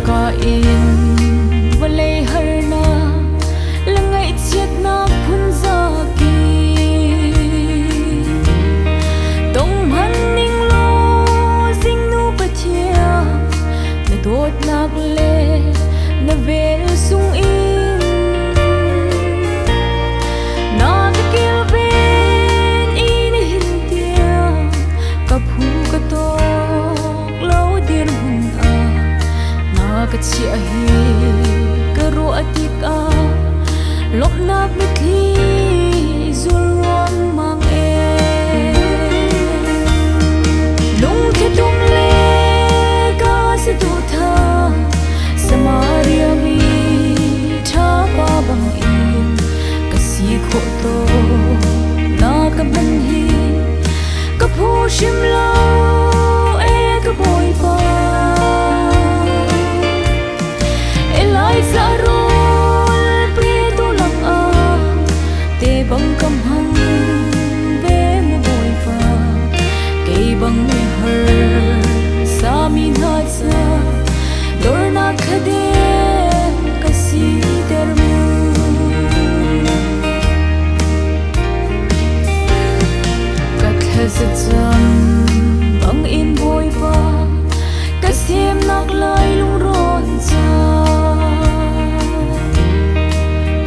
ka in walei harna langai chiat na phun za ki tong han ning lo sing nu pathia na dot nak le na vel sung in na kil ben in hin tia ka phu ka to lo din hun a na ka chia hi ka ro atik a lop nak mi thi zul ruang mang e lung the tum le ka se tu tha samaria mi tha pa bang in ka si kho to na ka ban hi ka phu shim lo e ka boy pa elai za rol pre tu lang a te bang kam hang ve mo boy pa kei bang me har sa mi na sa dor na khade ka si der mu ka khaz cham bang in boy pa ka sim nak lai lung ron cha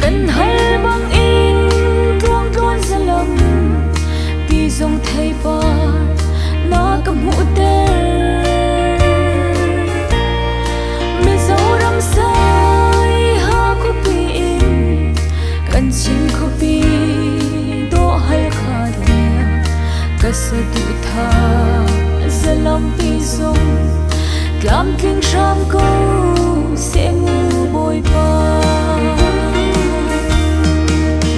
kan hal bang in tuang tuan salam pi zong thai pa na ka mu ter me zo ram sai ha ko pi in kan chin ko pi do hal kha de ka sa tu tha salam pi zong lam king sham ko se mu boy pa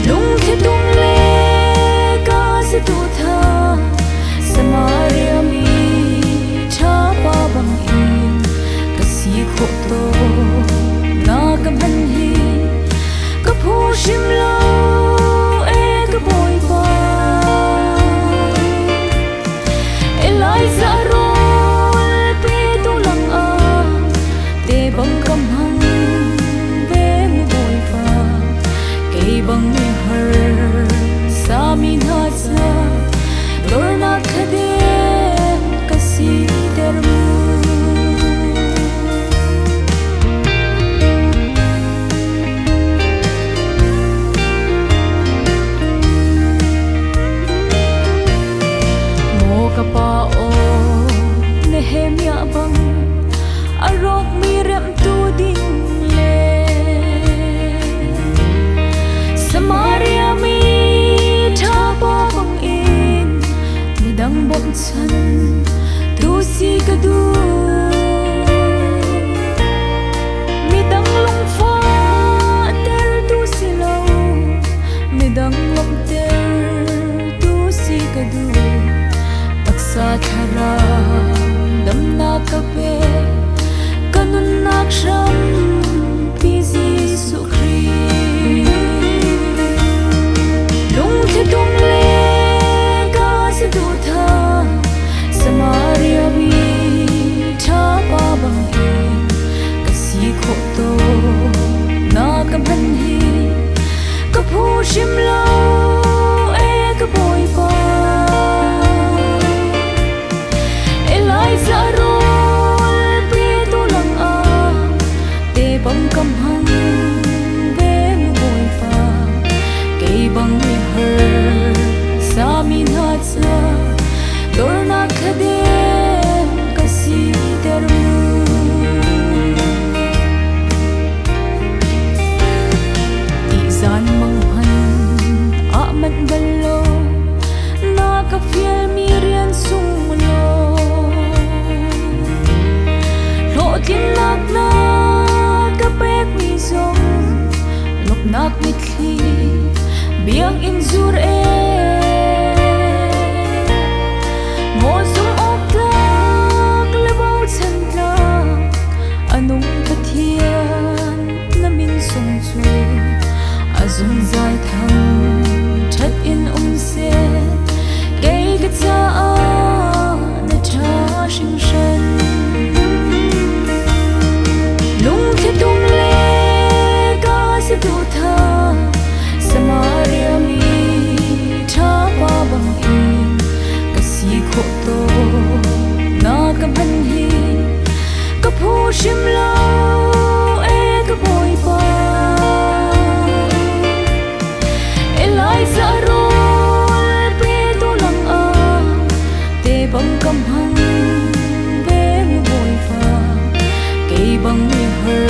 lung the tum le ka se tu tha samaria mi tha pa bang in ka si kho to na ka ban hi ka phu shim lo e ka boy pa elai za rol pe tu lang a te bang kam hang ve mo boy pa kei bang me har sa mi na sa dor na khade ka si der mu mo ka pa o nehemia bang arok mi rem tu ding le samaria mi tha pa bang in mi dang bom chan tu si ka du mi dang long fa ter tu si lo mi dang lom ter tu si ka du taksa thara dam na ka pe kanun nak sham pi Giêsu Christ lung the tum le ka se tu tha samaria mi tha pa bang in ka si kho to na ka ban hi ka phu shim lo e ka boy pa elai za rol pre tu lang a te bang kam hang ve mo boy pa kei bang me har sa mi na cha dor na khade ka si der mu ti zan mang han a man ballo na ka fiel mi rian sung lo lo tin nak na ka pek mi zong lop nak mi thi biang in zur e mo zum ok tak le bao chan la anung pathian na min song chu azung zai thang that in se gay ka cha a na tha shing shan mi hờ